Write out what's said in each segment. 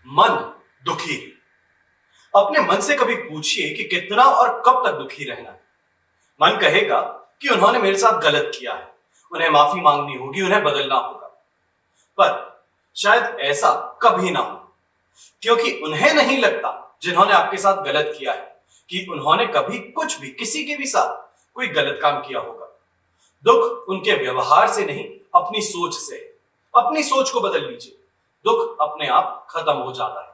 मन दुखी। अपने मन से कभी पूछिए कि कितना और कब तक दुखी रहना है। मन कहेगा कि उन्होंने मेरे साथ गलत किया है, उन्हें माफी मांगनी होगी, उन्हें बदलना होगा। पर शायद ऐसा कभी ना हो, क्योंकि उन्हें नहीं लगता जिन्होंने आपके साथ गलत किया है कि उन्होंने कभी कुछ भी किसी के भी साथ कोई गलत काम किया होगा। दुख उनके व्यवहार से नहीं, अपनी सोच से। अपनी सोच को बदल लीजिए, दुख अपने आप खत्म हो जाता है।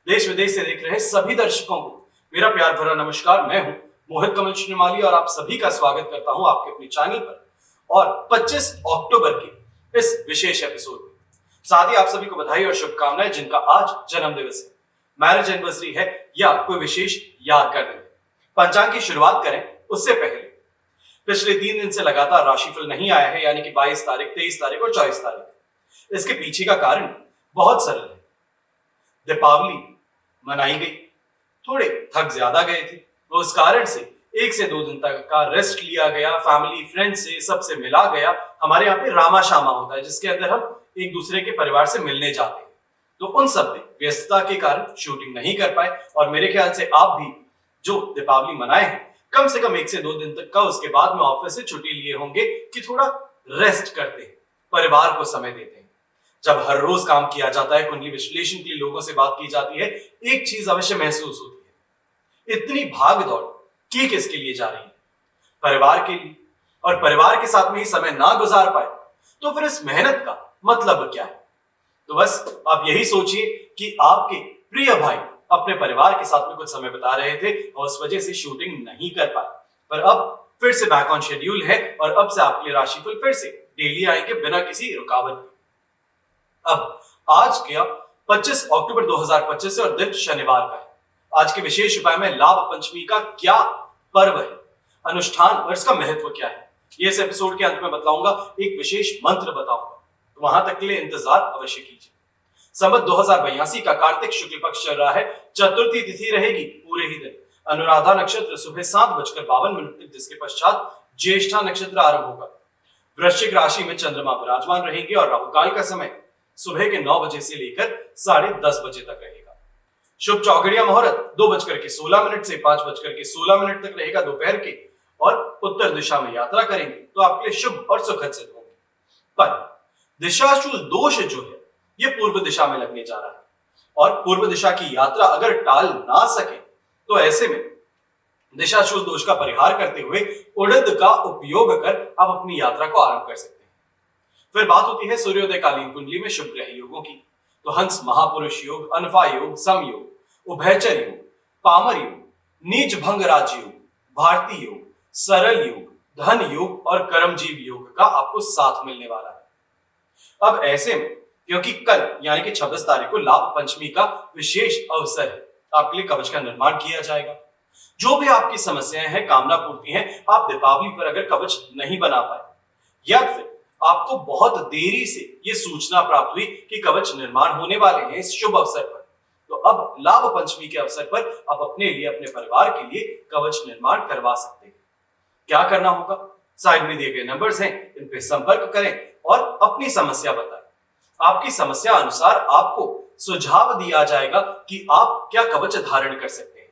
देश विदेश से देख रहे सभी दर्शकों को मेरा प्यार भरा नमस्कार। मैं हूं मोहित कमल श्रीमाली और आप सभी का स्वागत करता हूं आपके अपने चैनल पर और 25 अक्टूबर के इस विशेष एपिसोड में। साथ ही आप सभी को बधाई और शुभकामनाएं जिनका आज जन्म दिवस है, मैरिज एनिवर्सरी है या कोई विशेष यादगार दिन है। पंचांग की शुरुआत करें उससे पहले पिछले 3 दिन से लगातार राशिफल नहीं आया है, यानी कि 22 तारीख, 23 तारीख और 24 तारीख। इसके पीछे का कारण बहुत सरल है। दीपावली मनाई गई, थोड़े थक ज्यादा गए थे, तो उस कारण से 1 से 2 दिन तक का रेस्ट लिया गया, फैमिली फ्रेंड से सबसे मिला गया। हमारे यहाँ पे रामा शामा होता है जिसके अंदर हम एक दूसरे के परिवार से मिलने जाते हैं, तो उन सब में व्यस्तता के कारण शूटिंग नहीं कर पाए। और मेरे ख्याल से आप भी जो दीपावली मनाए हैं, कम से कम 1 से 2 दिन तक का उसके बाद में ऑफिस से छुट्टी लिए होंगे कि थोड़ा रेस्ट करते हैं, परिवार को समय देते हैं। जब हर रोज काम किया जाता है, कुंडली विश्लेषण के लिए लोगों से बात की जाती है, एक चीज अवश्य महसूस होती है, इतनी भाग दौड़ की किसके लिए जा रही है? परिवार के लिए। और परिवार के साथ में ही समय ना गुजार पाए तो फिर इस मेहनत का मतलब क्या है? तो बस आप यही सोचिए कि आपके प्रिय भाई अपने परिवार के साथ में कुछ समय बिता रहे थे और उस वजह से शूटिंग नहीं कर पाए, पर अब फिर से बैक ऑन शेड्यूल है और अब से आपके लिए राशिफल फिर से डेली आएंगे बिना किसी रुकावट के। अब आज क्या 25 अक्टूबर 2025 और दिन शनिवार का है। आज के विशेष उपाय में लाभ पंचमी का क्या पर्व है, अनुष्ठान और इसका महत्व क्या है, ये इस एपिसोड के अंत में बताऊंगा। एक विशेष मंत्र बताऊंगा, तो वहां तक के लिए इंतजार अवश्य कीजिए। संवत 2082 का कार्तिक शुक्ल पक्ष चल रहा है। चतुर्थी तिथि रहेगी पूरे ही दिन। अनुराधा नक्षत्र सुबह 7:52 तक, जिसके पश्चात ज्येष्ठा नक्षत्र आरंभ होगा। वृश्चिक राशि में चंद्रमा विराजमान रहेंगे और राहुकाल का समय सुबह के 9 बजे से लेकर 10:30 बजे तक रहेगा। शुभ चौगड़िया मुहूर्त 2:16 से 5:16 तक रहेगा दोपहर के, और उत्तर दिशा में यात्रा करेंगे तो आपके लिए शुभ और सुखद सिद्ध होंगे। पर दिशाशूल दोष जो है ये पूर्व दिशा में लगने जा रहा है, और पूर्व दिशा की यात्रा अगर टाल ना सके तो ऐसे में दिशाशूल दोष का परिहार करते हुए उड़द का उपयोग कर आप अपनी यात्रा को आरंभ कर सकते हैं। फिर बात होती है सूर्योदय कालीन कुंडली में शुभ ग्रह योगों की, तो हंस महापुरुष योग, अनफा योग, सम योग, उभयचर योग, पामर योग, नीच भंग राज योग, भारती योग, सरल योग, धन योग और कर्मजीव योग का आपको साथ मिलने वाला है। अब ऐसे में क्योंकि कल यानी कि 26 तारीख को लाभ पंचमी का विशेष अवसर है, आपके लिए कवच का निर्माण किया जाएगा। जो भी आपकी समस्याएं हैं, कामना पूर्ति हैं, आप दीपावली पर अगर कवच नहीं बना पाए या फिर आपको बहुत देरी से ये सूचना प्राप्त हुई कि कवच निर्माण होने वाले हैं इस शुभ अवसर पर, तो अब लाभ पंचमी के अवसर पर आप अपने लिए, अपने परिवार के लिए कवच निर्माण करवा सकते हैं। क्या करना होगा? साइड में दिए गए नंबर्स हैं, इन पे संपर्क करें और अपनी समस्या बताएं। आपकी समस्या अनुसार आपको सुझाव दिया जाएगा कि आप क्या कवच धारण कर सकते हैं।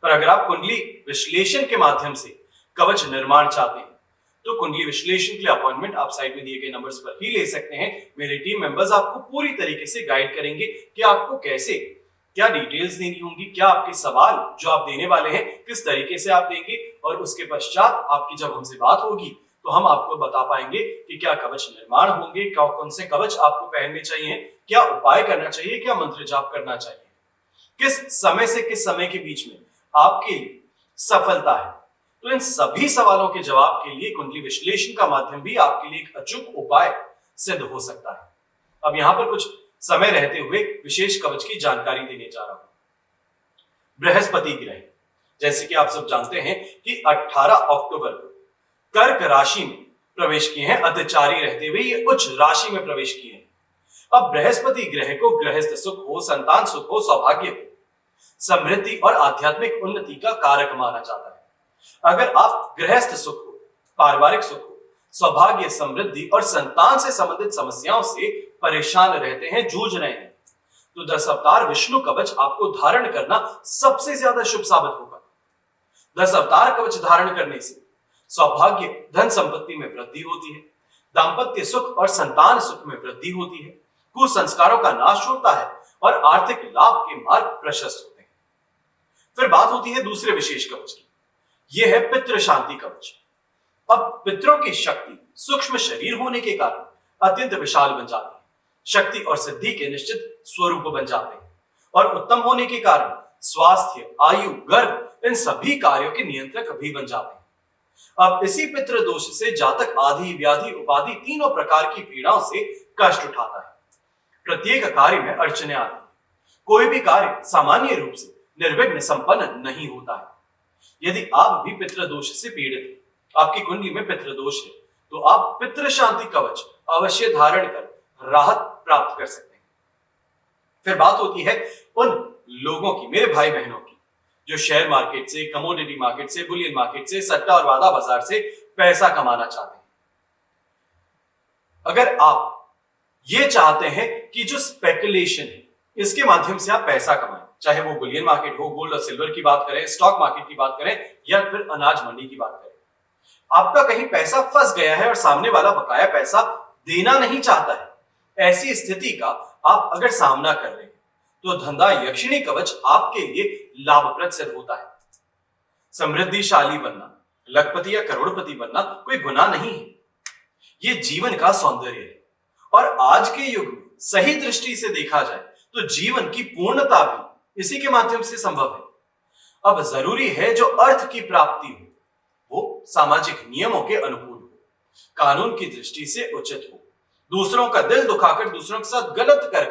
पर अगर आप कुंडली विश्लेषण के माध्यम से कवच निर्माण चाहते हैं तो कुंडली विश्लेषण के लिए अपॉइंटमेंट आप साइड में दिए गए नंबर्स पर ही ले सकते हैं। मेरे टीम मेंबर्स आपको पूरी तरीके से गाइड करेंगे कि आपको कैसे, क्या डिटेल्स देनी होंगी, क्या आपके सवाल जो आप देने वाले हैं किस तरीके से आप देंगे, और उसके पश्चात आपकी जब हमसे बात होगी तो हम आपको बता पाएंगे कि क्या कवच निर्माण होंगे, क्या कौन से कवच आपको पहनने चाहिए, क्या उपाय करना चाहिए, क्या मंत्र जाप करना चाहिए, किस समय से किस समय के बीच में आपकी सफलता है। तो इन सभी सवालों के जवाब के लिए कुंडली विश्लेषण का माध्यम भी आपके लिए एक अचूक उपाय सिद्ध हो सकता है। अब यहां पर कुछ समय रहते हुए विशेष कवच की जानकारी देने जा रहा हूं। बृहस्पति ग्रह, जैसे कि आप सब जानते हैं कि 18 अक्टूबर को कर्क राशि में प्रवेश किए हैं, अधचारी रहते हुए ये उच्च राशि में प्रवेश किए हैं। अब बृहस्पति ग्रह को गृहस्थ सुख हो, संतान सुख हो, सौभाग्य हो, समृद्धि और आध्यात्मिक उन्नति का कारक माना जाता है। अगर आप गृहस्थ सुख हो, पारिवारिक सुख हो, सौभाग्य, समृद्धि और संतान से संबंधित समस्याओं से परेशान रहते हैं, जूझ रहे हैं, तो 10 अवतार विष्णु कवच आपको धारण करना सबसे ज्यादा शुभ साबित होगा। 10 अवतार कवच धारण करने से सौभाग्य, धन संपत्ति में वृद्धि होती है, दांपत्य सुख और संतान सुख में वृद्धि होती है, कुसंस्कारों का नाश होता है और आर्थिक लाभ के मार्ग प्रशस्त होते हैं। फिर बात होती है दूसरे विशेष कवच की, यह है पितृ शांति कवच। अब पितरों की शक्ति सूक्ष्म शरीर होने के कारण अत्यंत विशाल बन जाती है, शक्ति और सिद्धि के निश्चित स्वरूप बन जाते हैं और उत्तम होने के कारण स्वास्थ्य, आयु, गर्भ इन सभी कार्यों के नियंत्रक भी बन जाते हैं। अब इसी पितृ दोष से जातक आदि, व्याधि, उपाधि तीनों प्रकार की पीड़ाओं से कष्ट उठाता है। प्रत्येक कार्य में अड़चने आती है, कोई भी कार्य सामान्य रूप से निर्विघ्न संपन्न नहीं होता है। यदि आप भी पितृ दोष से पीड़ित हैं, आपकी कुंडली में पितृ दोष है, तो आप पितृ शांति कवच अवश्य धारण कर राहत प्राप्त कर सकते हैं। फिर बात होती है उन लोगों की, मेरे भाई बहनों की, जो शेयर मार्केट से, कमोडिटी मार्केट से, बुलियन मार्केट से, सट्टा और वादा बाजार से पैसा कमाना चाहते हैं। अगर आप ये चाहते हैं कि जो स्पेकुलेशन है इसके माध्यम से आप पैसा कमाएं, चाहे वो बुलियन मार्केट हो, गोल्ड और सिल्वर की बात करें, स्टॉक मार्केट की बात करें या फिर अनाज मंडी की बात करें, आपका कहीं पैसा फंस गया है और सामने वाला बकाया पैसा देना नहीं चाहता है, ऐसी स्थिति का आप अगर सामना कर रहे हैं तो धंधा यक्षिणी कवच आपके लिए लाभप्रद सिद्ध होता है। समृद्धिशाली बनना, लखपति या करोड़पति बनना कोई गुनाह नहीं है, ये जीवन का सौंदर्य है और आज के युग में सही दृष्टि से देखा जाए तो जीवन की पूर्णता भी इसी के माध्यम से संभव है। अब जरूरी है जो अर्थ की प्राप्ति हो वो सामाजिक नियमों के अनुकूल हो, कानून की दृष्टि से उचित हो, दूसरों का दिल दुखाकर दूसरों के साथ गलत कर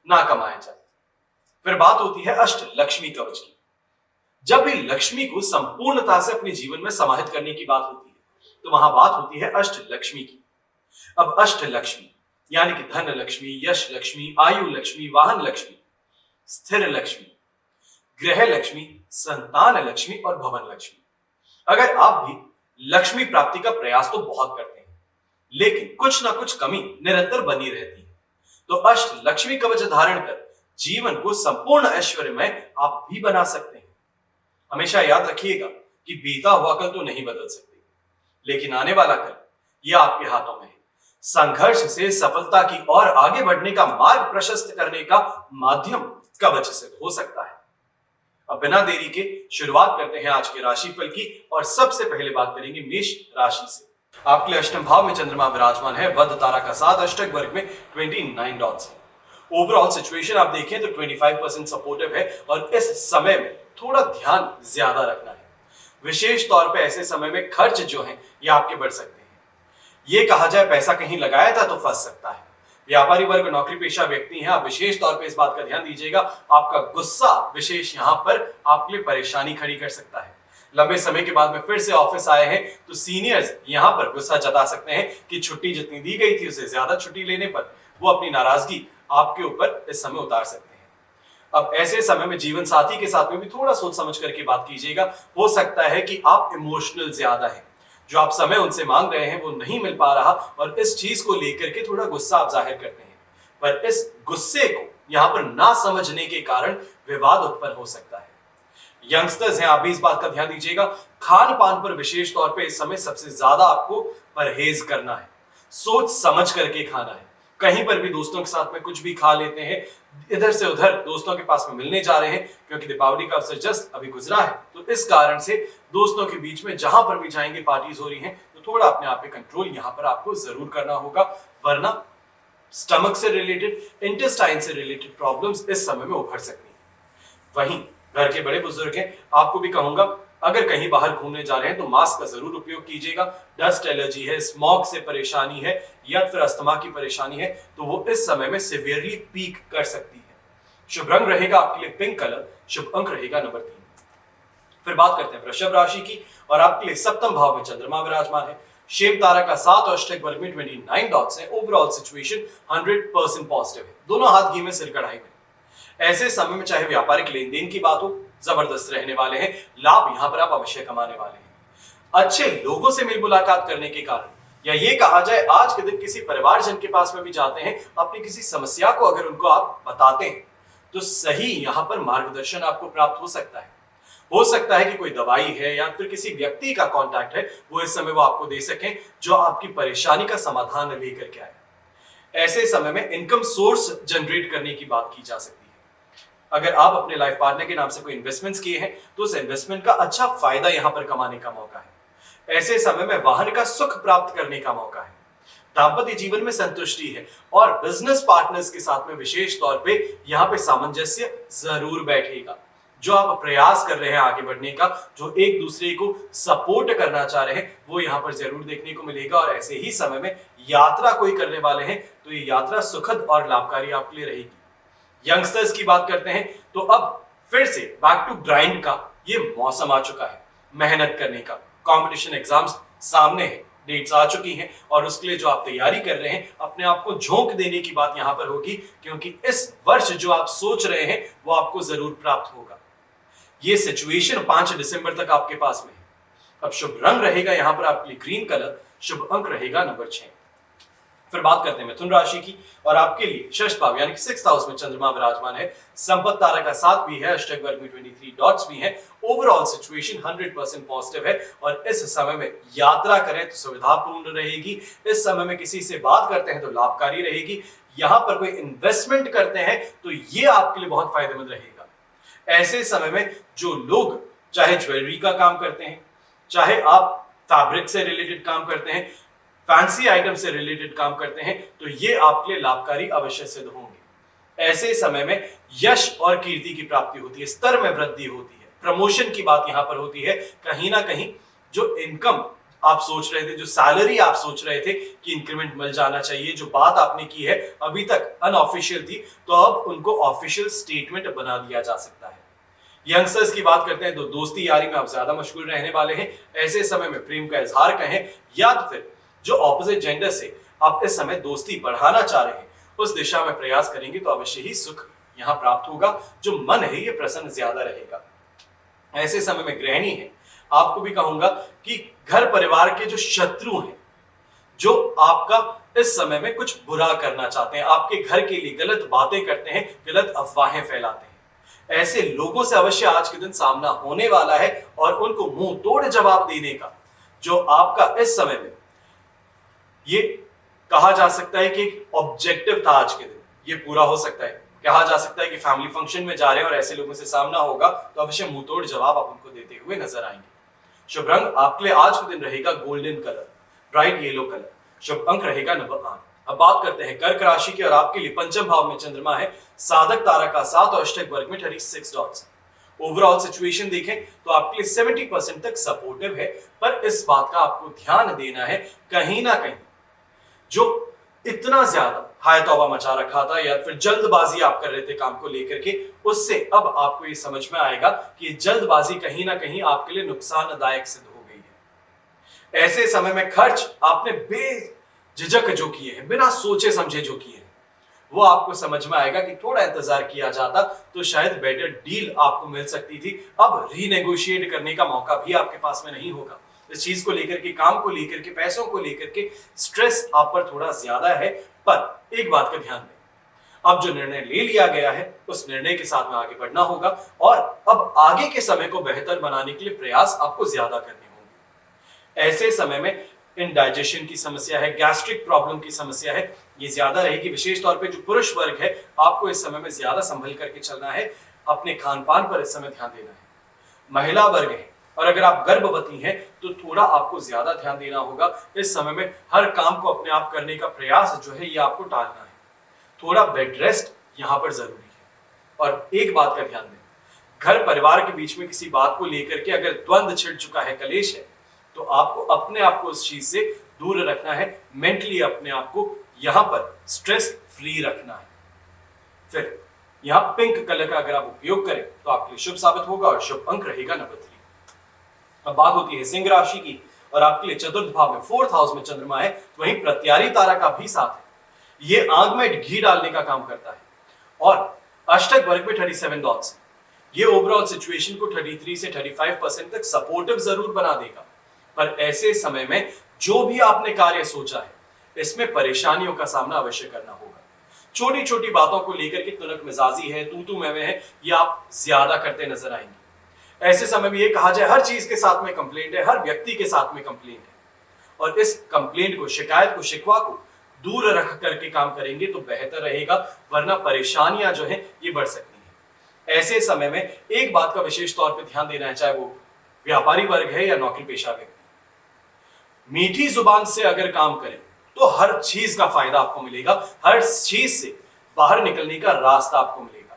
ना कमाया जाए। फिर बात होती है अष्ट लक्ष्मी कवच की। जब भी लक्ष्मी को संपूर्णता से अपने जीवन में समाहित करने की बात होती है तो वहां बात होती है अष्ट लक्ष्मी की। अब अष्ट लक्ष्मी यानी कि धन लक्ष्मी, यश लक्ष्मी, आयु लक्ष्मी, वाहन लक्ष्मी, स्थिर लक्ष्मी, गृह लक्ष्मी, संतान लक्ष्मी और भवन लक्ष्मी। अगर आप भी लक्ष्मी प्राप्ति का प्रयास तो बहुत करते हैं लेकिन कुछ ना कुछ कमी निरंतर बनी रहती है, तो अष्ट लक्ष्मी कवच धारण कर जीवन को संपूर्ण ऐश्वर्यमय आप भी बना सकते हैं। हमेशा याद रखिएगा कि बीता हुआ कल तो नहीं बदल सकते, लेकिन आने वाला कल यह आपके हाथों में है। संघर्ष से सफलता की ओर आगे बढ़ने का मार्ग प्रशस्त करने का माध्यम कवच सिद्ध हो सकता है। अब बिना देरी के शुरुआत करते हैं आज के राशिफल की और सबसे पहले बात करेंगे मेष राशि से। आपके लिए अष्टम भाव में चंद्रमा विराजमान है, वध तारा का साथ, अष्टक वर्ग में 29 डॉट्स है। ओवरऑल सिचुएशन आप देखें तो 25% सपोर्टिव है और इस समय में थोड़ा ध्यान ज्यादा रखना है। विशेष तौर पे ऐसे समय में खर्च जो है ये आपके बढ़ सकते हैं। ये कहा जाए पैसा कहीं लगाया था तो फंस सकता है। व्यापारी वर्ग, नौकरी पेशा व्यक्ति हैं, आप विशेष तौर पे इस बात का ध्यान दीजिएगा, आपका गुस्सा विशेष यहाँ पर आपके लिए परेशानी खड़ी कर सकता है। लंबे समय के बाद में फिर से ऑफिस आए हैं तो सीनियर्स यहाँ पर गुस्सा जता सकते हैं कि छुट्टी जितनी दी गई थी उससे ज्यादा छुट्टी लेने पर वो अपनी नाराजगी आपके ऊपर इस समय उतार सकते हैं। अब ऐसे समय में जीवन साथी के साथ में भी थोड़ा सोच समझ करके बात कीजिएगा। हो सकता है कि आप इमोशनल ज्यादा हैं, जो आप समय उनसे मांग रहे हैं वो नहीं मिल पा रहा और इस चीज को लेकर के थोड़ा गुस्सा आप जाहिर करते हैं, पर इस गुस्से को यहाँ पर ना समझने के कारण विवाद उत्पन्न हो सकता है। यंगस्टर्स हैं, आप भी इस बात का ध्यान दीजिएगा, खान पान पर विशेष तौर पे इस समय सबसे ज्यादा आपको परहेज करना है, सोच समझ करके खाना है। कहीं पर भी दोस्तों के साथ में कुछ भी खा लेते हैं, इधर से उधर दोस्तों के पास में मिलने जा रहे हैं क्योंकि दीपावली का अवसर जस्ट अभी गुजरा है, तो इस कारण से दोस्तों के बीच में जहां पर भी जाएंगे पार्टीज हो रही हैं तो थोड़ा अपने आप पे कंट्रोल यहां पर आपको जरूर करना होगा, वरना स्टमक से रिलेटेड, इंटेस्टाइन से रिलेटेड प्रॉब्लम्स इस समय में उभर सकती हैं। वहीं घर के बड़े बुजुर्ग हैं, आपको भी कहूंगा अगर कहीं बाहर घूमने जा रहे हैं तो मास्क का जरूर उपयोग कीजिएगा। डस्ट एलर्जी है, स्मॉग से परेशानी है या फिर अस्थमा की परेशानी है तो वो इस समय में सिवियरली पीक कर सकती है। शुभ रंग रहेगा आपके लिए पिंक कलर, शुभ अंक रहेगा नंबर 3। फिर बात करते हैं वृषभ राशि की और आपके लिए सप्तम भाव में चंद्रमा विराजमान है, शेप तारा का साथ और अष्टक वर्ग में 29 डॉट्स है। ओवरऑल सिचुएशन 100% पॉजिटिव है, दोनों हाथ घी में सिर कढ़ाई में। ऐसे समय में चाहे व्यापारिक लेन देन की बात हो, जबरदस्त रहने वाले हैं, लाभ यहां पर आप अवश्य कमाने वाले हैं। अच्छे लोगों से मिल मुलाकात करने के कारण या ये कहा जाए आज के दिन किसी परिवारजन के पास में भी जाते हैं, अपनी किसी समस्या को अगर उनको आप बताते हैं तो सही यहां पर मार्गदर्शन आपको प्राप्त हो सकता है कि कोई दवाई है या फिर किसी व्यक्ति का कांटेक्ट है, वो इस समय वो आपको दे सकें जो आपकी परेशानी का समाधान लेकर के आए। ऐसे समय में इनकम सोर्स जनरेट करने की बात की जा सकती है। अगर आप अपने लाइफ पार्टनर के नाम से कोई इन्वेस्टमेंट्स किए हैं तो उस इन्वेस्टमेंट का अच्छा फायदा यहां पर कमाने का मौका है। ऐसे समय में वाहन का सुख प्राप्त करने का मौका है। दाम्पत्य जीवन में संतुष्टि है और बिजनेस पार्टनर्स के साथ में विशेष तौर पे यहां पे सामंजस्य जरूर बैठेगा। जो आप प्रयास कर रहे हैं आगे बढ़ने का, जो एक दूसरे को सपोर्ट करना चाह रहे हैं, वो यहाँ पर जरूर देखने को मिलेगा। और ऐसे ही समय में यात्रा कोई करने वाले हैं तो ये यात्रा सुखद और लाभकारी आपके लिए रहेगी। यंगस्टर्स की बात करते हैं तो अब फिर से बैक टू ग्राइंड का ये मौसम आ चुका है। मेहनत करने का, कंपटीशन एग्जाम्स सामने है, डेट्स आ चुकी हैं और उसके लिए जो आप तैयारी कर रहे हैं, अपने आप को झोंक देने की बात यहां पर होगी, क्योंकि इस वर्ष जो आप सोच रहे हैं वो आपको जरूर प्राप्त होगा। ये सिचुएशन 5 दिसंबर तक आपके पास में है। अब शुभ रंग रहेगा यहां पर आपके लिए ग्रीन कलर, शुभ अंक रहेगा नंबर 6। फिर बात करते हैं मिथुन राशि की, और आपके लिए षष्ठ भाव यानी कि 6th हाउस में चंद्रमा विराजमान है। संपत्ति तारा का 7 भी है, अष्टक वर्ग में 23 डॉट्स भी हैं। ओवरऑल सिचुएशन 100% पॉजिटिव है और इस समय में यात्रा करें तो सुविधापूर्ण रहेगी। इस समय में किसी से बात करते हैं तो लाभकारी रहेगी। यहां पर कोई इन्वेस्टमेंट करते हैं तो ये आपके लिए बहुत फायदेमंद रहेगा। ऐसे समय में जो लोग चाहे ज्वेलरी का काम करते हैं, चाहे आप फैब्रिक से रिलेटेड काम करते हैं, फैंसी आइटम से रिलेटेड काम करते हैं, तो ये आपके लिए लाभकारी अवश्य सिद्ध होंगे। ऐसे समय में यश और कीर्ति की प्राप्ति होती है, स्तर में वृद्धि होती है, प्रमोशन की बात यहां पर होती है। कहीं ना कहीं जो इनकम आप सोच रहे थे, जो सैलरी आप सोच रहे थे कि इंक्रीमेंट मिल जाना चाहिए, जो बात आपने की है अभी तक अनऑफिशियल थी, तो अब उनको ऑफिशियल स्टेटमेंट बना दिया जा सकता है। यंगस्टर्स की बात करते हैं तो दोस्ती यारी में आप ज्यादा मशगूल रहने वाले हैं। ऐसे समय में प्रेम का इजहार कहें या फिर जो ऑपोजिट जेंडर से आप इस समय दोस्ती बढ़ाना चाह रहे हैं, उस दिशा में प्रयास करेंगे तो अवश्य ही सुख यहां प्राप्त होगा। जो मन है ये प्रसन्न ज्यादा रहेगा। ऐसे समय में गृहिणी है, आपको भी कहूंगा कि घर परिवार के जो शत्रु हैं, जो आपका इस समय में कुछ बुरा करना चाहते हैं, आपके घर के लिए गलत बातें करते हैं, गलत अफवाहें फैलाते हैं, ऐसे लोगों से अवश्य आज के दिन सामना होने वाला है और उनको मुंह तोड़ जवाब देने का जो आपका इस समय में ये कहा जा सकता है कि ऑब्जेक्टिव था आज के दिन, ये पूरा हो सकता है। कहा जा सकता है कि फैमिली फंक्शन में जा रहे हैं और ऐसे लोगों से सामना होगा तो अवश्य मुंह तोड़ जवाब आप उनको देते हुए नजर आएंगे। शुभ रंग आपके लिए आज के दिन रहेगा golden colour, bright yellow colour, शुभ अंक रहेगा नंबर 8। अब बात करते हैं कर्क राशि की, और आपके लिए पंचम भाव में चंद्रमा है। साधक तारा का 7 और अष्टक वर्ग में 36 डॉट्स। ओवरऑल सिचुएशन देखें तो आपके लिए 70% तक सपोर्टिव है, पर इस बात का आपको ध्यान देना है, कहीं ना कहीं जो इतना ज्यादा हाय तौबा मचा रखा था या फिर जल्दबाजी आप कर रहे थे काम को लेकर के, उससे अब आपको ये समझ में आएगा कि जल्दबाजी कहीं ना कहीं आपके लिए नुकसानदायक सिद्ध हो गई है। ऐसे समय में खर्च आपने बेझिझक जो किए हैं, बिना सोचे समझे जो किए हैं, वो आपको समझ में आएगा कि थोड़ा इंतजार किया जाता तो शायद बेटर डील आपको मिल सकती थी। अब रीनेगोशिएट करने का मौका भी आपके पास में नहीं होगा। इस चीज को लेकर के, काम को लेकर के, पैसों को लेकर के स्ट्रेस आप पर थोड़ा ज्यादा है। पर एक बात का ध्यान दें, अब जो निर्णय ले लिया गया है उस निर्णय के साथ में आगे बढ़ना होगा और अब आगे के समय को बेहतर बनाने के लिए प्रयास आपको ज्यादा करने होंगे। ऐसे समय में इंडाइजेशन की समस्या है, गैस्ट्रिक प्रॉब्लम की समस्या है, ये ज्यादा रहेगी। विशेष तौर पे जो पुरुष वर्ग है, आपको इस समय में ज्यादा संभल करके चलना है, अपने खान पान पर इस समय ध्यान देना है। महिला वर्ग है और अगर आप गर्भवती हैं तो थोड़ा आपको ज्यादा ध्यान देना होगा। इस समय में हर काम को अपने आप करने का प्रयास जो है ये आपको टालना है। थोड़ा बेड रेस्ट यहाँ पर जरूरी है। और एक बात का ध्यान दें, घर परिवार के बीच में किसी बात को लेकर के अगर द्वंद्व छिड़ चुका है, कलेश है, तो आपको अपने आप को उस चीज से दूर रखना है। मेंटली अपने आप को यहाँ पर स्ट्रेस फ्री रखना है। फिर यहाँ पिंक कलर का अगर आप उपयोग करें तो आपके लिए शुभ साबित होगा और शुभ अंक रहेगा नंबर 3। अब बात होती है सिंह राशि की, और आपके लिए चतुर्थ भाव में 4th हाउस में चंद्रमा है, वहीं प्रत्यारी तारा का भी साथ है। ये आग में घी डालने का काम करता है और अष्टक वर्ग में 37 डॉट्स। ये ओवरऑल सिचुएशन को 33 से 35% तक सपोर्टिव जरूर बना देगा, पर ऐसे समय में जो भी आपने कार्य सोचा है इसमें परेशानियों का सामना अवश्य करना होगा। छोटी छोटी बातों को लेकर के तुनक मिजाजी है, तू मैं है, ये आप ज्यादा करते नजर आएंगे। ऐसे समय में ये कहा जाए हर चीज के साथ में कंप्लेंट है, हर व्यक्ति के साथ में कंप्लेंट है, और इस कंप्लेंट को, शिकायत को, शिकवा को दूर रख करके काम करेंगे तो बेहतर रहेगा, वरना परेशानियां जो है ये बढ़ सकती हैं। ऐसे समय में एक बात का विशेष तौर पे ध्यान देना है, चाहे वो व्यापारी वर्ग है या नौकरी पेशा व्यक्ति, मीठी जुबान से अगर काम करें तो हर चीज का फायदा आपको मिलेगा, हर चीज से बाहर निकलने का रास्ता आपको मिलेगा।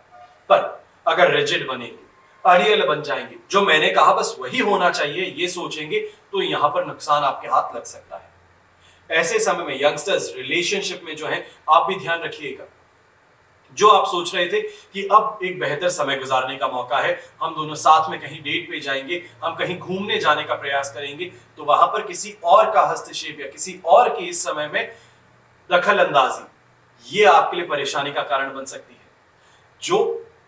पर अगर रिजिड बनेंगे, अड़ियल बन जाएंगे, जो मैंने कहा बस वही होना चाहिए ये सोचेंगे, तो यहां पर नुकसान आपके हाथ लग सकता है। ऐसे समय में यंगस्टर्स रिलेशनशिप में जो है आप भी ध्यान रखिएगा। जो आप सोच रहे थे कि अब एक बेहतर समय गुजारने का मौका है, हम दोनों साथ में कहीं डेट पे जाएंगे, हम कहीं घूमने जाने का प्रयास करेंगे, तो वहां पर किसी और का हस्तक्षेप या किसी और की इस समय में दखल अंदाजी ये आपके लिए परेशानी का कारण बन सकती है। जो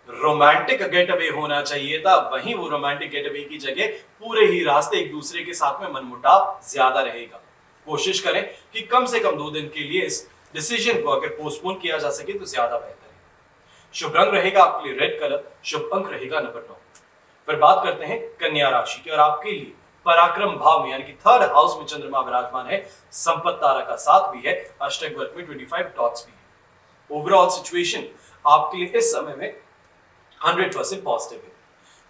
रोमांटिक गेट अवे होना चाहिए था, वहीं वो रोमांटिक गेट अवे की जगह पूरे ही रास्ते एक दूसरे के साथ में मनमुटाव ज्यादा रहेगा। कोशिश करें कि कम से कम 2 दिन के लिए इस डिसीजन को अगर पोस्टपोन किया जा सके तो ज्यादा बेहतर है। शुभ रंग रहेगा आपके लिए रेड कलर, शुभ अंक रहेगा नंबर 9। फिर बात करते हैं कन्या राशि की, और आपके लिए पराक्रम भाव में यानी कि 3rd हाउस में चंद्रमा विराजमान है, संपत्ति तारा का साथ भी है, अष्टक वर्ग में 25 डॉट्स भी है। ओवरऑल सिचुएशन आपके लिए इस समय में 100% पॉजिटिव है।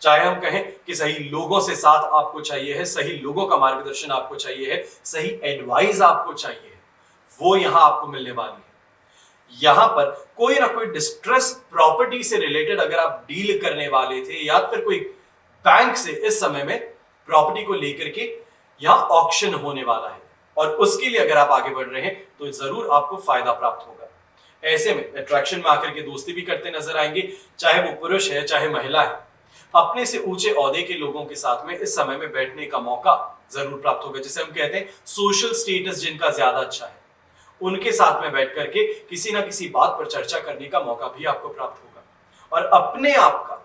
चाहे हम कहें कि सही लोगों से साथ आपको चाहिए है, सही लोगों का मार्गदर्शन आपको चाहिए है, सही एडवाइस आपको चाहिए है, वो यहां आपको मिलने वाली है। यहां पर कोई ना कोई डिस्ट्रेस प्रॉपर्टी से रिलेटेड अगर आप डील करने वाले थे, या फिर कोई बैंक से इस समय में प्रॉपर्टी को लेकर के यहां ऑक्शन होने वाला है, और उसके लिए अगर आप आगे बढ़ रहे हैं तो जरूर आपको फायदा प्राप्त होगा। ऐसे में अट्रैक्शन में आकर के दोस्ती भी करते नजर आएंगे, चाहे वो पुरुष है चाहे महिला है। अपने से ऊंचे ओहदे के लोगों के साथ में इस समय में बैठने का मौका जरूर प्राप्त होगा, जिसे हम कहते हैं सोशल स्टेटस जिनका ज्यादा अच्छा है, उनके साथ में बैठ करके किसी ना किसी बात पर चर्चा करने का मौका भी आपको प्राप्त होगा। और अपने आप का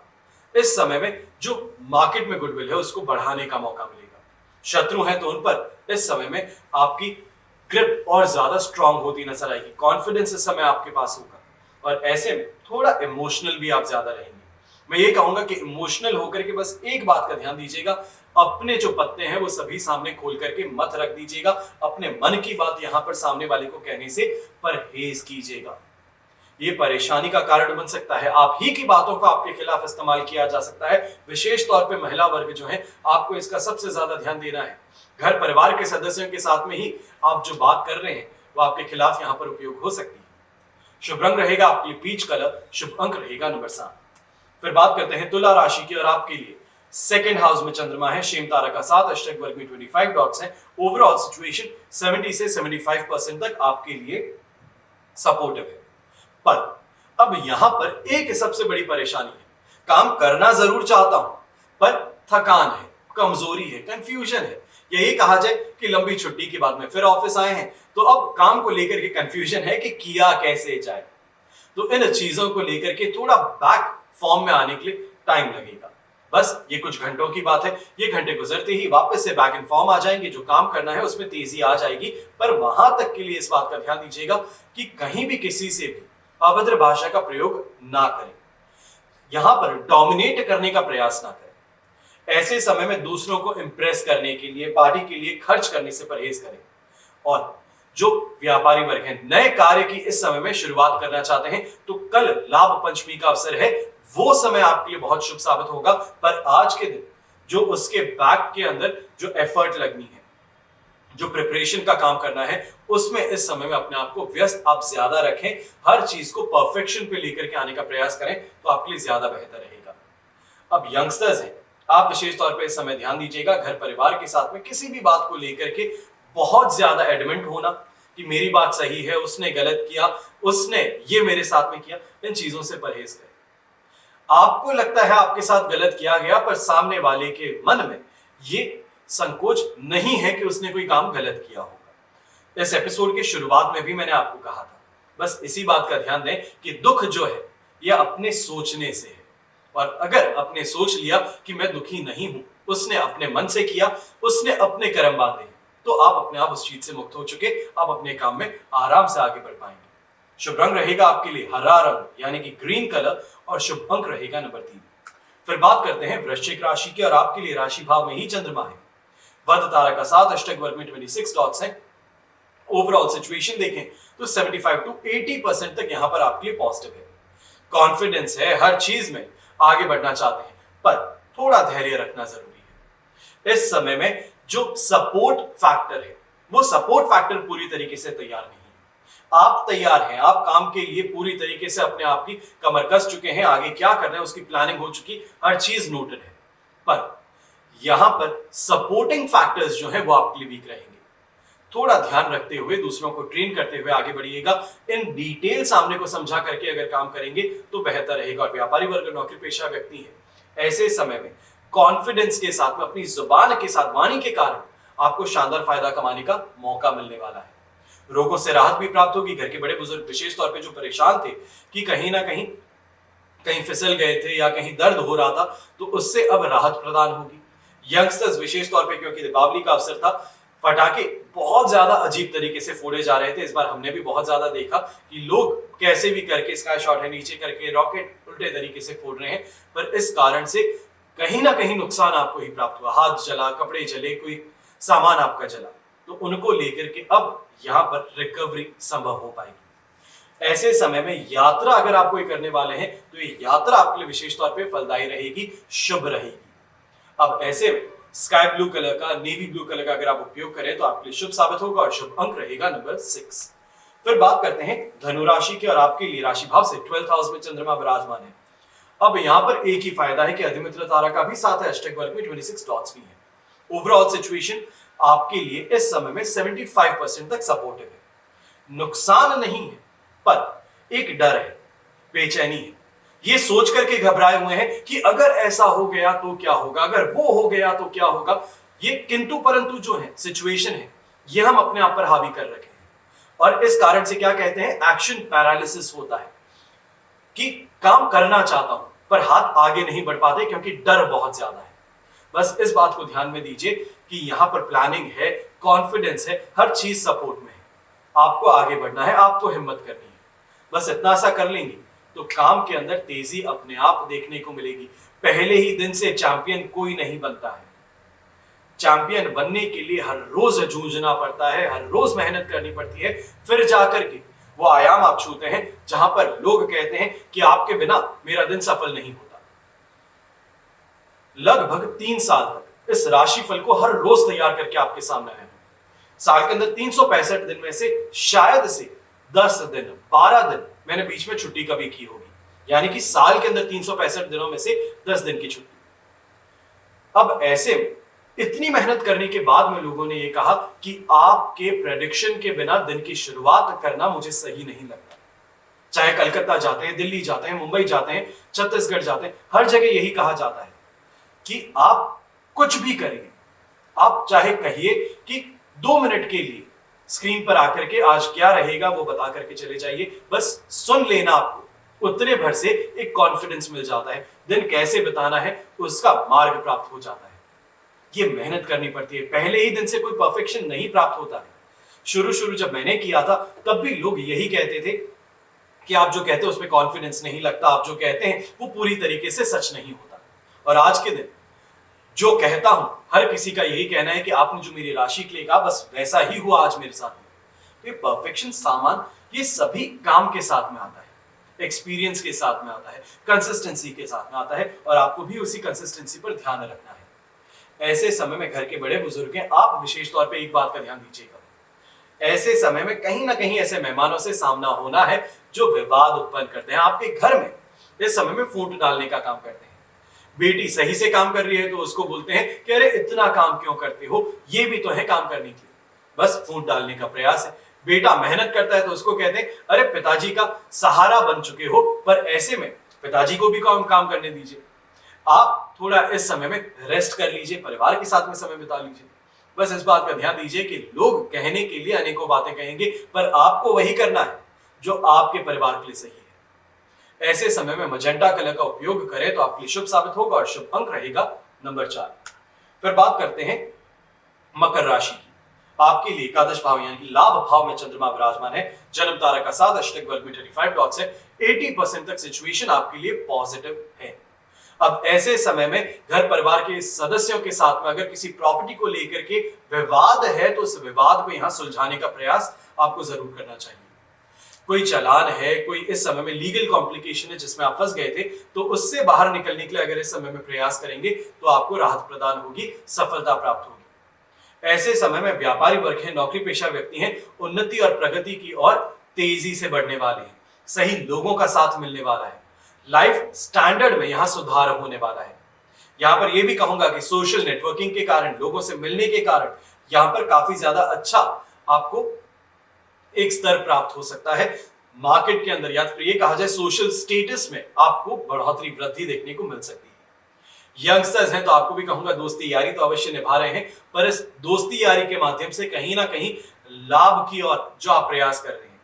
इस समय में जो मार्केट में गुडविल है उसको बढ़ाने का मौका मिलेगा। शत्रु है तो उन पर इस समय में आपकी ग्रिप और ज्यादा स्ट्रांग होती नजर आएगी, कॉन्फिडेंस इस समय आपके पास होगा, और ऐसे में थोड़ा इमोशनल भी आप ज्यादा रहेंगे। मैं ये कहूंगा कि इमोशनल होकर के बस एक बात का ध्यान दीजिएगा, अपने जो पत्ते हैं वो सभी सामने खोल करके मत रख दीजिएगा, अपने मन की बात यहां पर सामने वाले को कहने से परहेज कीजिएगा। ये परेशानी का कारण बन सकता है, आप ही की बातों को आपके खिलाफ इस्तेमाल किया जा सकता है। विशेष तौर पे महिला वर्ग जो है, आपको इसका सबसे ज्यादा ध्यान देना है। घर परिवार के सदस्यों के साथ में ही आप जो बात कर रहे हैं वो आपके खिलाफ यहां पर उपयोग हो सकती है। शुभ रंग रहेगा आपके लिए पीच कलर, शुभ अंक रहेगा नंबर 7। फिर बात करते हैं तुला राशि की, और आपके लिए 2nd हाउस में चंद्रमा है, शेम तारा का साथ, अष्टक वर्ग में 25 डॉट्स हैं। ओवरऑल सिचुएशन 70 से 75% तक आपके लिए सपोर्टिव है। पर अब यहां पर एक सबसे बड़ी परेशानी है, काम करना जरूर चाहता हूं पर थकान है, कमजोरी है, कंफ्यूजन है। यही कहा जाए कि लंबी छुट्टी के बाद में फिर ऑफिस आए हैं, तो अब काम को लेकर के कंफ्यूजन है कि किया कैसे जाए। तो इन चीजों को लेकर के थोड़ा बैक फॉर्म में आने के लिए टाइम लगेगा। बस ये कुछ घंटों की बात है, ये घंटे गुजरते ही वापस से बैक इन फॉर्म आ जाएंगे, जो काम करना है उसमें तेजी आ जाएगी। पर वहां तक के लिए इस बात का ध्यान दीजिएगा कि कहीं भी किसी से भी अभद्र भाषा का प्रयोग ना करें, यहां पर डोमिनेट करने का प्रयास ना करें। ऐसे समय में दूसरों को इंप्रेस करने के लिए, पार्टी के लिए खर्च करने से परहेज करें। और जो व्यापारी वर्ग है, नए कार्य की इस समय में शुरुआत करना चाहते हैं, तो कल लाभ पंचमी का अवसर है, वो समय आपके लिए बहुत शुभ साबित होगा। पर आज के दिन जो उसके बैक के अंदर जो एफर्ट लगनी है, जो प्रिपरेशन का काम करना है, उसमें इस समय में अपने आप को व्यस्त आप ज्यादा रखें, हर चीज को परफेक्शन पे लेकर के आने का प्रयास करें, तो आपके लिए ज्यादा बेहतर रहेगा। अब यंगस्टर्स हैं, आप विशेष तौर पे इस समय ध्यान दीजिएगा, घर परिवार के साथ में किसी भी बात को लेकर के बहुत ज्यादा एडमेंट होना कि मेरी बात सही है, उसने गलत किया, उसने ये मेरे साथ में किया, इन चीजों से परहेज करें। आपको लगता है आपके साथ गलत किया गया, पर सामने वाले के मन में ये संकोच नहीं है कि उसने कोई काम गलत किया होगा। इस एपिसोड के शुरुआत में भी मैंने आपको कहा था, बस इसी बात का ध्यान दें कि दुख जो है यह अपने सोचने से है, और अगर अपने सोच लिया कि मैं दुखी नहीं हूं, उसने अपने मन से किया, उसने अपने कर्म बांधे, तो आप अपने आप उस चीज से मुक्त हो चुके, आप अपने काम में आराम से आगे बढ़ पाएंगे। शुभ रंग रहेगा आपके लिए हरा रंग यानी कि ग्रीन कलर और शुभ अंक रहेगा नंबर 3। फिर बात करते हैं वृश्चिक राशि की और आपके लिए राशि भाव में ही चंद्रमा है। वध तारा का 7 अष्टक वर्ग में 26 डॉट्स हैं। ओवरऑल सिचुएशन देखें तो 75 to 80% तक यहां पर आपके लिए पॉजिटिव है। कॉन्फिडेंस है, हर चीज में आगे बढ़ना चाहते हैं, पर थोड़ा धैर्य रखना जरूरी है। इस समय में जो सपोर्ट फैक्टर है वो सपोर्ट फैक्टर पूरी तरीके से तैयार नहीं है। आप तैयार हैं, आप काम के लिए पूरी तरीके से अपने आप की कमर कस चुके हैं, आगे क्या करना है उसकी प्लानिंग हो चुकी, हर चीज नोटेड है, पर यहां पर सपोर्टिंग फैक्टर्स जो है वो आपके लिए वीक रहेंगे। थोड़ा ध्यान रखते हुए, दूसरों को ट्रेन करते हुए आगे बढ़िएगा। इन डिटेल सामने को समझा करके अगर काम करेंगे तो बेहतर रहेगा। और व्यापारी वर्ग, नौकरी पेशा व्यक्ति है, ऐसे समय में कॉन्फिडेंस के साथ में अपनी जुबान के साथ, वाणी के कारण आपको शानदार फायदा कमाने का मौका मिलने वाला है। रोगों से राहत भी प्राप्त होगी। घर के बड़े बुजुर्ग विशेष तौर पे जो परेशान थे कि कहीं ना कहीं फिसल गए थे या कहीं दर्द हो रहा था, तो उससे अब राहत प्रदान होगी। यंगस्टर्स विशेष तौर पे, क्योंकि दीपावली का अवसर था, पटाखे बहुत ज्यादा अजीब तरीके से फोड़े जा रहे थे। इस बार हमने भी बहुत ज्यादा देखा कि लोग कैसे भी करके स्काई शॉट है नीचे करके रॉकेट उल्टे तरीके से फोड़ रहे हैं, पर इस कारण से कहीं ना कहीं नुकसान आपको ही प्राप्त हुआ। हाथ जला, कपड़े जले, कोई सामान आपका जला, तो उनको लेकर के अब यहां पर रिकवरी संभव हो पाएगी। ऐसे समय में यात्रा अगर आप कोई करने वाले हैं तो ये यात्रा आपके लिए विशेष तौर पे फलदायी रहेगी, शुभ रहेगी। अब ऐसे में स्काई ब्लू कलर का, नेवी ब्लू कलर का अगर आप उपयोग करें तो आपके लिए शुभ साबित होगा और शुभ अंक रहेगा नंबर 6। फिर बात करते हैं धनु राशि की और आपके लिए राशि भाव से 12th हाउस में चंद्रमा विराजमान है। अब यहां पर एक ही फायदा है कि अधिमित्र तारा का भी 7 है, अष्टक वर्ग में 26 डॉट्स भी है। ओवरऑल सिचुएशन आपके लिए इस समय में 75% तक सपोर्टिव है। नुकसान नहीं है, पर एक डर है, बेचैनी है। ये सोच करके घबराए हुए हैं कि अगर ऐसा हो गया तो क्या होगा, अगर वो हो गया तो क्या होगा। ये किंतु परंतु जो है सिचुएशन है, ये हम अपने आप पर हावी कर रखे हैं और इस कारण से क्या कहते हैं, एक्शन पैरालिसिस होता है कि काम करना चाहता हूं पर हाथ आगे नहीं बढ़ पाते क्योंकि डर बहुत ज्यादा है। बस इस बात को ध्यान में दीजिए कि यहां पर प्लानिंग है, कॉन्फिडेंस है, हर चीज सपोर्ट में है। आपको आगे बढ़ना है, आपको हिम्मत करनी है। बस इतना सा कर लेंगे तो काम के अंदर तेजी अपने आप देखने को मिलेगी। पहले ही दिन से चैंपियन कोई नहीं बनता है। चैंपियन बनने के लिए हर रोज जूझना पड़ता है, हर रोज मेहनत करनी पड़ती है, फिर जाकर के वो आयाम आप छूते हैं जहां पर लोग कहते हैं कि आपके बिना मेरा दिन सफल नहीं होता। लगभग 3 साल तक इस राशिफल को हर रोज तैयार करके आपके सामने आया। साल के अंदर 365 दिन में से शायद से 10 दिन, 12 दिन मैंने बीच में छुट्टी कभी की होगी, यानी कि साल के अंदर 365 दिनों में से 10 दिन की छुट्टी। अब ऐसे में इतनी मेहनत करने के बाद में लोगों ने यह कहा कि आपके प्रेडिक्शन के बिना दिन की शुरुआत करना मुझे सही नहीं लगता। चाहे कलकत्ता जाते हैं, दिल्ली जाते हैं, मुंबई जाते हैं, छत्तीसगढ़ जाते हैं, हर जगह यही कहा जाता है कि आप कुछ भी करेंगे, आप चाहे कहिए कि 2 मिनट के लिए स्क्रीन पर आकर के आज क्या रहेगा वो बता करके चले जाइए, बस सुन लेना, आपको उतने भर से एक कॉन्फिडेंस मिल जाता है। दिन कैसे बिताना है उसका मार्ग प्राप्त हो जाता है। ये मेहनत करनी पड़ती है, पहले ही दिन से कोई परफेक्शन नहीं प्राप्त होता है। शुरू जब मैंने किया था तब भी लोग यही कहते थे कि आप जो कहते हैं उसमें कॉन्फिडेंस नहीं लगता, आप जो कहते हैं वो पूरी तरीके से सच नहीं होता। और आज के दिन जो कहता हूं, हर किसी का यही कहना है कि आपने जो मेरी राशि के लिए कहा बस वैसा ही हुआ आज मेरे साथ में। ये परफेक्शन सामान ये सभी काम के साथ में आता है, एक्सपीरियंस के साथ में आता है, कंसिस्टेंसी के साथ में आता है, और आपको भी उसी कंसिस्टेंसी पर ध्यान रखना है। ऐसे समय में घर के बड़े बुजुर्ग हैं, आप विशेष तौर पे एक बात का ध्यान दीजिएगा, ऐसे समय में कहीं ना कहीं ऐसे मेहमानों से सामना होना है जो विवाद उत्पन्न करते हैं। आपके घर में इस समय में फूट डालने का काम करते हैं। बेटी सही से काम कर रही है तो उसको बोलते हैं कि अरे इतना काम क्यों करते हो, ये भी तो है काम करने के लिए, बस फूट डालने का प्रयास है। बेटा मेहनत करता है तो उसको कहते हैं अरे पिताजी का सहारा बन चुके हो, पर ऐसे में पिताजी को भी काम करने दीजिए। आप थोड़ा इस समय में रेस्ट कर लीजिए, परिवार के साथ में समय बिता लीजिए। बस इस बात का ध्यान दीजिए कि लोग कहने के लिए अनेकों बातें कहेंगे, पर आपको वही करना है जो आपके परिवार के लिए सही है। ऐसे समय में मजेंटा कलर का उपयोग करें तो आपके लिए शुभ साबित होगा और शुभ अंक रहेगा नंबर 4। फिर बात करते हैं मकर राशि की। आपके लिए एकादश भाव यानी कि लाभ भाव में चंद्रमा विराजमान है, जन्म तारा का साथ, अष्टक वर्ग में 35 डॉट्स है, 80% तक सिचुएशन आपके लिए पॉजिटिव है। अब ऐसे समय में घर परिवार के सदस्यों के साथ में अगर किसी प्रॉपर्टी को लेकर के विवाद है तो उस विवाद को यहां सुलझाने का प्रयास आपको जरूर करना चाहिए। कोई चालान है, कोई इस समय में लीगल कॉम्प्लिकेशन है जिसमें आप फंस गए थे, तो उससे बाहर निकलने के लिए अगर इस समय में प्रयास करेंगे तो आपको राहत प्रदान होगी, सफलता प्राप्त होगी। ऐसे समय में व्यापारी वर्ग है, नौकरी पेशा व्यक्ति हैं, उन्नति और प्रगति की ओर तेजी से बढ़ने वाले हैं, सही लोगों का साथ मिलने वाला है, लाइफ स्टैंडर्ड में यहां सुधार होने वाला है। यहां पर यह भी कहूंगा कि सोशल नेटवर्किंग के कारण, लोगों से मिलने के कारण यहां पर काफी ज्यादा अच्छा आपको एक स्तर प्राप्त हो सकता है। मार्केट के अंदर या फिर ये कहा जाए सोशल स्टेटस में आपको बढ़ोतरी वृद्धि देखने को मिल सकती है। यंगस्टर्स हैं तो आपको भी कहूंगा दोस्ती यारी तो अवश्य निभा रहे हैं, पर इस दोस्ती यारी के माध्यम से कहीं ना कहीं लाभ की ओर जो आप प्रयास कर रहे हैं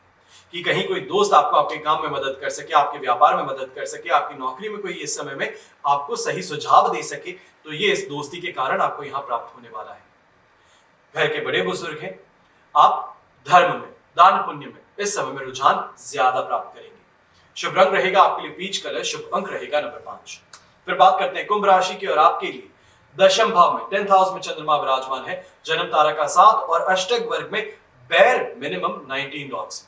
कि कहीं कोई दोस्त आपको आपके काम में मदद कर सके, आपके व्यापार में मदद कर सके, आपकी नौकरी में कोई इस समय में आपको सही सुझाव दे सके, तो ये इस दोस्ती के कारण आपको यहां प्राप्त होने वाला है। घर के बड़े बुजुर्ग हैं, आप धर्म में, दान पुण्य में इस समय में रुझान ज्यादा प्राप्त करेंगे। शुभ रंग रहेगा आपके लिए पीच कलर, शुभ अंक रहेगा नंबर 5। फिर बात करते हैं कुंभ राशि की और आपके लिए दशम भाव में 10th हाउस में चंद्रमा विराजमान है, जन्म तारा का 7 और अष्टक वर्ग में बैर मिनिमम 19 डॉट्स।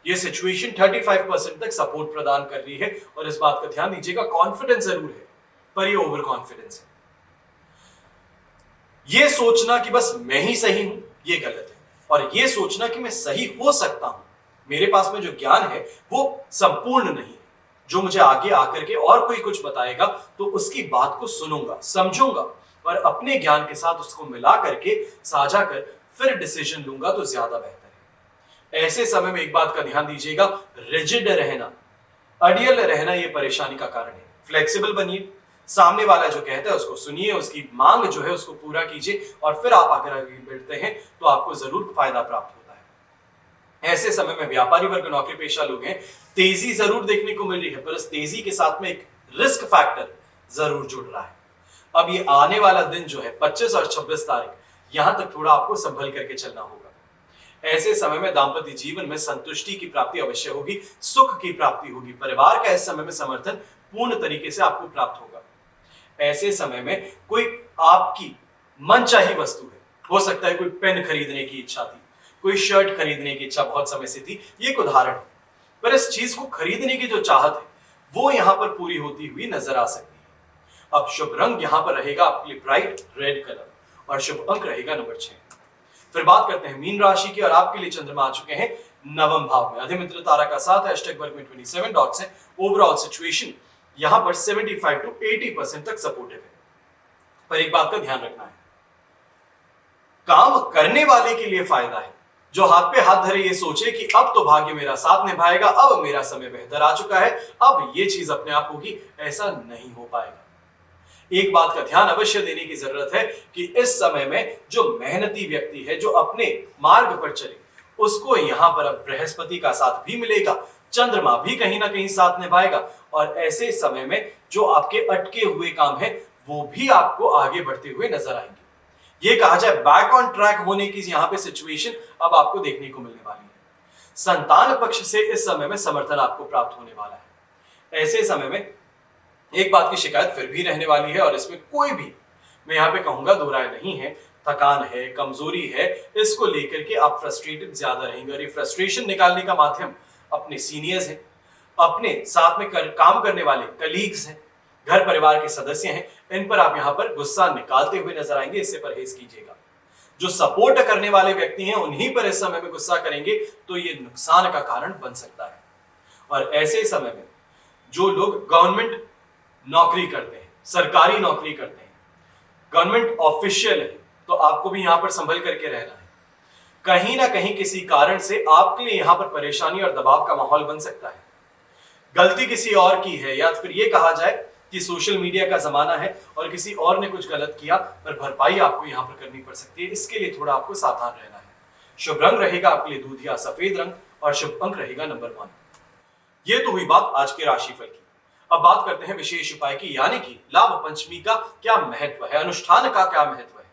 ये सिचुएशन 35% तक सपोर्ट प्रदान कर रही है और इस बात का ध्यान दीजिएगा, कॉन्फिडेंस जरूर है पर ये ओवर कॉन्फिडेंस है। ये सोचना कि बस मैं ही सही हूं ये गलत है, और ये सोचना कि मैं सही हो सकता हूं, मेरे पास में जो ज्ञान है वो संपूर्ण नहीं है, जो मुझे आगे आकर के और कोई कुछ बताएगा तो उसकी बात को सुनूंगा, समझूंगा और अपने ज्ञान के साथ उसको मिला करके साझा कर फिर डिसीजन लूंगा तो ज्यादा बेहतर है। ऐसे समय में एक बात का ध्यान दीजिएगा, रिजिड रहना, अड़ियल रहना ये परेशानी का कारण है। फ्लेक्सिबल बनिए, सामने वाला जो कहता है उसको सुनिए, उसकी मांग जो है उसको पूरा कीजिए और फिर आप अगर आगे बढ़ते हैं तो आपको जरूर फायदा प्राप्त होता है। ऐसे समय में व्यापारी वर्ग, नौकरी पेशा लोग हैं, तेजी जरूर देखने को मिल रही है पर इस तेजी के साथ में एक रिस्क फैक्टर जरूर जुड़ रहा है। अब ये आने वाला दिन जो है 25 और 26 तारीख, यहां तक थोड़ा आपको संभल करके चलना होगा। ऐसे समय में दाम्पत्य जीवन में संतुष्टि की प्राप्ति अवश्य होगी, सुख की प्राप्ति होगी, परिवार का इस समय में समर्थन पूर्ण तरीके से आपको प्राप्त होगा। ऐसे समय में कोई आपकी मनचाही वस्तु है, हो सकता है कोई पेन खरीदने की इच्छा थी, कोई शर्ट खरीदने की इच्छा बहुत समय से थी, ये एक उदाहरण है, पर इस चीज को खरीदने की जो चाहत है वो यहां पर पूरी होती हुई नजर आ सकती है। अब शुभ रंग यहां पर रहेगा आपके लिए ब्राइट रेड कलर और शुभ अंक रहेगा नंबर 6। फिर बात करते हैं मीन राशि की और आपके लिए चंद्रमा आ चुके हैं नवम भाव में, अधिमित्र तारा का 7 है, अष्टक वर्ग में 27 डॉट्स है। ओवरऑल सिचुएशन यहां पर 75 to 80% तक सपोर्टिव है, पर एक बात का ध्यान रखना है, काम करने वाले के लिए फायदा है। जो हाथ पे हाथ धरे ये सोचे कि अब तो भाग्य मेरा साथ निभाएगा, अब मेरा समय बेहतर आ चुका है, अब ये चीज अपने आप होगी, ऐसा नहीं हो पाएगा। एक बात का ध्यान अवश्य देने की जरूरत है कि इस समय में जो मेहनती व्यक्ति है, जो अपने मार्ग पर चले, उसको यहां पर अब बृहस्पति का साथ भी मिलेगा, चंद्रमा भी कहीं ना कहीं साथ निभाएगा और ऐसे समय में जो आपके अटके हुए काम है वो भी आपको आगे बढ़ते हुए नजर आएंगे। ये कहा जाए बैक ऑन ट्रैक होने की यहां पे सिचुएशन अब आपको देखने को मिलने वाली है। संतान पक्ष से इस समय में समर्थन आपको प्राप्त होने वाला है। ऐसे समय में एक बात की शिकायत फिर भी रहने वाली है और इसमें कोई भी, मैं यहां पे कहूंगा, दो राय नहीं है। थकान है, कमजोरी है, इसको लेकर के आप फ्रस्ट्रेटेड ज्यादा रहेंगे और ये फ्रस्ट्रेशन निकालने का माध्यम अपने सीनियर्स हैं, अपने साथ में काम करने वाले कलीग्स हैं, घर परिवार के सदस्य हैं, इन पर आप यहां पर गुस्सा निकालते हुए नजर आएंगे, इससे परहेज कीजिएगा। जो सपोर्ट करने वाले व्यक्ति हैं उन्हीं पर इस समय में गुस्सा करेंगे तो ये नुकसान का कारण बन सकता है। और ऐसे समय में जो लोग गवर्नमेंट नौकरी करते हैं, सरकारी नौकरी करते हैं, गवर्नमेंट ऑफिशियल है, तो आपको भी यहां पर संभल करके रहना है। कहीं ना कहीं किसी कारण से आपके लिए यहां पर परेशानी और दबाव का माहौल बन सकता है। गलती किसी और की है या फिर यह कहा जाए कि सोशल मीडिया का जमाना है और किसी और ने कुछ गलत किया, पर भरपाई आपको यहां पर करनी पड़ सकती है। इसके लिए थोड़ा आपको सावधान रहना है। शुभ रंग रहेगा आपके लिए दूधिया सफेद रंग और शुभ अंक रहेगा नंबर 1। ये तो हुई बात आज के राशिफल की। अब बात करते हैं विशेष उपाय की, यानी कि लाभ पंचमी का क्या महत्व है, अनुष्ठान का क्या महत्व है।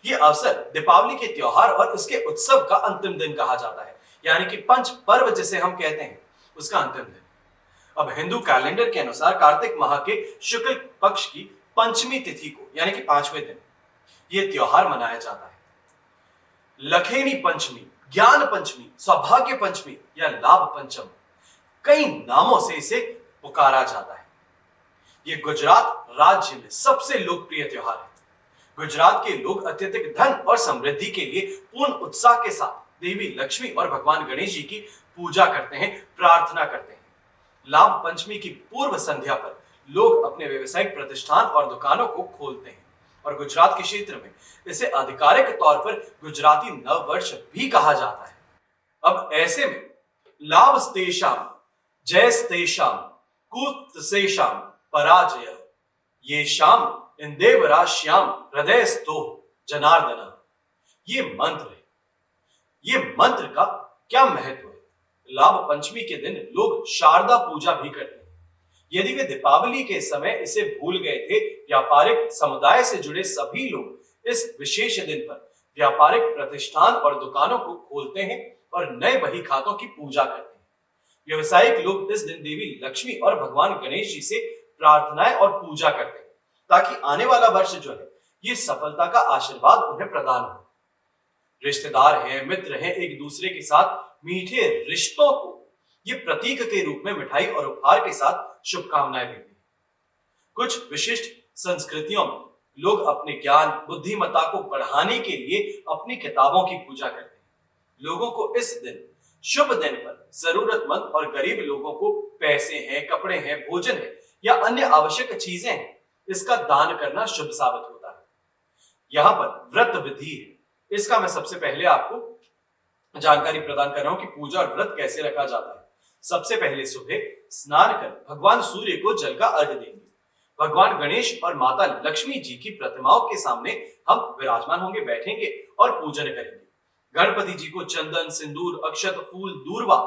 ये अवसर दीपावली के त्योहार और इसके उत्सव का अंतिम दिन कहा जाता है, यानी कि पंच पर्व जिसे हम कहते हैं उसका अंतिम दिन। अब हिंदू कैलेंडर के अनुसार कार्तिक माह के शुक्ल पक्ष की पंचमी तिथि को यानी कि 5वें दिन यह त्योहार मनाया जाता है। लखेनी पंचमी, ज्ञान पंचमी, सौभाग्य पंचमी या लाभ पंचम, कई नामों से इसे पुकारा जाता है। यह गुजरात राज्य में सबसे लोकप्रिय त्योहार है। गुजरात के लोग अत्यधिक धन और समृद्धि के लिए पूर्ण उत्साह के साथ देवी लक्ष्मी और भगवान गणेश जी की पूजा करते हैं, प्रार्थना करते हैं। लाभ पंचमी की पूर्व संध्या पर लोग अपने व्यवसायिक प्रतिष्ठान और दुकानों को खोलते हैं और गुजरात के क्षेत्र में इसे आधिकारिक तौर पर गुजराती नव वर्ष भी कहा जाता है। अब ऐसे में लाभस्तेषाम, जयस्तेषाम, कूत्सेषाम, पराजय ये शाम इंदेवराश्याम हृदयस्थो जनार्दन, ये मंत्र है। ये मंत्र का क्या महत्व है? लाभ पंचमी के दिन लोग शारदा पूजा भी करते हैं। यदि वे दीपावली के समय इसे भूल गए थे, व्यापारिक समुदाय से जुड़े सभी लोग इस विशेष दिन पर व्यापारिक प्रतिष्ठान और दुकानों को खोलते हैं और नए बही खातों की पूजा करते हैं। व्यवसायिक लोग इस दिन देवी लक्ष्मी और भगवान गणेश जी से प्रार्थनाएं और पूजा करते हैं ताकि आने वाला वर्ष जो है ये सफलता का आशीर्वाद उन्हें प्रदान हो। रिश्तेदार हैं, मित्र हैं, एक दूसरे के साथ मीठे रिश्तों को ये प्रतीक के रूप में मिठाई और उपहार के साथ शुभकामनाएं देते हैं। कुछ विशिष्ट संस्कृतियों में लोग अपने ज्ञान, बुद्धिमत्ता को बढ़ाने के लिए अपनी किताबों की पूजा करते हैं। लोगों को इस दिन, शुभ दिन पर जरूरतमंद और गरीब लोगों को पैसे हैं, कपड़े हैं, भोजन है या अन्य आवश्यक चीजें हैं, इसका दान करना शुभ साबित होता है। यहां पर व्रत विधि है, इसका मैं सबसे पहले आपको जानकारी प्रदान कर रहा हूं कि पूजा और व्रत कैसे रखा जाता है। सबसे पहले सुबह स्नान कर भगवान सूर्य को जल का अर्घ्य देंगे। भगवान गणेश और माता लक्ष्मी जी की प्रतिमाओं के सामने हम विराजमान होंगे, बैठेंगे और पूजन करेंगे। गणपति जी को चंदन, सिंदूर, अक्षत, फूल, दूर्वा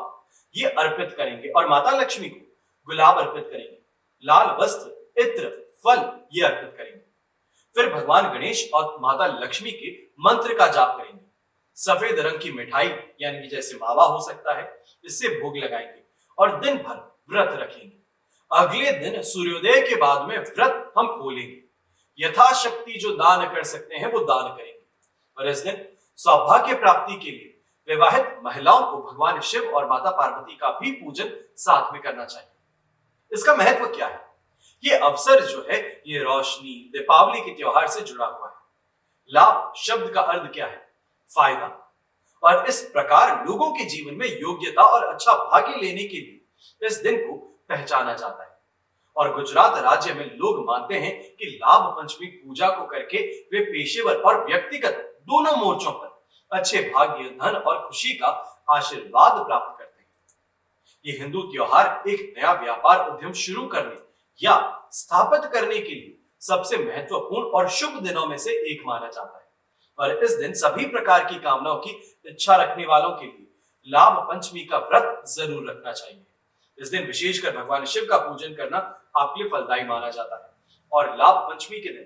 ये अर्पित करेंगे और माता लक्ष्मी को गुलाब अर्पित करेंगे। लाल वस्त्र, इत्र, फल ये अर्पित करेंगे। फिर भगवान गणेश और माता लक्ष्मी के मंत्र का जाप करेंगे। सफेद रंग की मिठाई यानी कि जैसे मावा हो सकता है, इससे भोग लगाएंगे और दिन भर व्रत रखेंगे। अगले दिन सूर्योदय के बाद में व्रत हम खोलेंगे। यथाशक्ति जो दान कर सकते हैं वो दान करेंगे और इस दिन सौभाग्य प्राप्ति के लिए विवाहित महिलाओं को भगवान शिव और माता पार्वती का भी पूजन साथ में करना चाहिए। इसका महत्व क्या है? ये अवसर जो है ये रोशनी, दीपावली के त्योहार से जुड़ा हुआ है। लाभ शब्द का अर्थ क्या है? फायदा। और इस प्रकार लोगों के जीवन में योग्यता और अच्छा भाग्य लेने के लिए इस दिन को पहचाना जाता है। और गुजरात राज्य में लोग मानते हैं कि लाभ पंचमी पूजा को करके वे पेशेवर और व्यक्तिगत दोनों मोर्चों पर अच्छे भाग्य, धन और खुशी का आशीर्वाद प्राप्त करते हैं। ये हिंदू त्योहार एक नया व्यापार उद्यम शुरू करने या स्थापित करने के लिए सबसे महत्वपूर्ण और शुभ दिनों में से एक माना जाता है। और इस दिन सभी प्रकार की कामनाओं की इच्छा रखने वालों के लिए लाभ पंचमी का व्रत जरूर रखना चाहिए। इस दिन विशेषकर भगवान शिव का पूजन करना आपके लिए फलदायी माना जाता है और लाभ पंचमी के दिन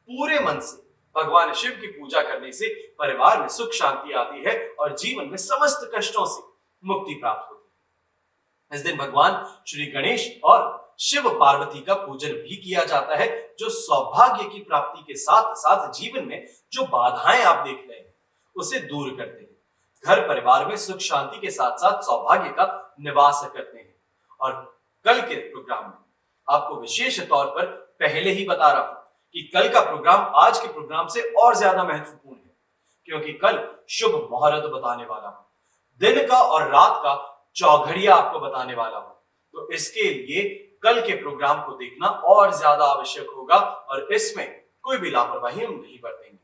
पूरे मन से भगवान शिव की पूजा करने से परिवार में सुख शांति आती है और जीवन में समस्त कष्टों से मुक्ति प्राप्त होती है। इस दिन भगवान श्री गणेश और शिव पार्वती का पूजन भी किया जाता है, जो सौभाग्य की प्राप्ति के साथ साथ जीवन में जो बाधाएं आप देख रहे हैं उसे दूर करते हैं। घर परिवार में सुख शांति के साथ साथ सौभाग्य का निवास करते हैं। और कल के प्रोग्राम में आपको विशेष तौर पर पहले ही बता रहा हूं कि कल का प्रोग्राम आज के प्रोग्राम से और ज्यादा महत्वपूर्ण है, क्योंकि कल शुभ मुहूर्त बताने वाला हूं, दिन का और रात का चौघड़िया आपको बताने वाला हूं। तो इसके लिए कल के प्रोग्राम को देखना और ज्यादा आवश्यक होगा और इसमें कोई भी लापरवाही हम नहीं बरतेंगे।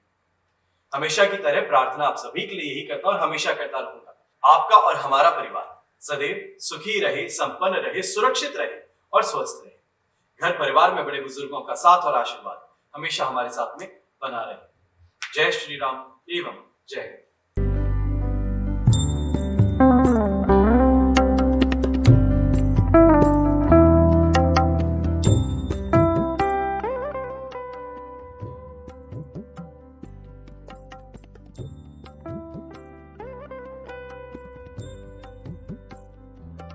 हमेशा की तरह प्रार्थना आप सभी के लिए यही करता हूं और हमेशा करता रहूंगा। आपका और हमारा परिवार सदैव सुखी रहे, संपन्न रहे, सुरक्षित रहे और स्वस्थ रहे। घर परिवार में बड़े बुजुर्गों का साथ और आशीर्वाद हमेशा हमारे साथ में बना रहे। जय श्री राम एवं जय हिंद।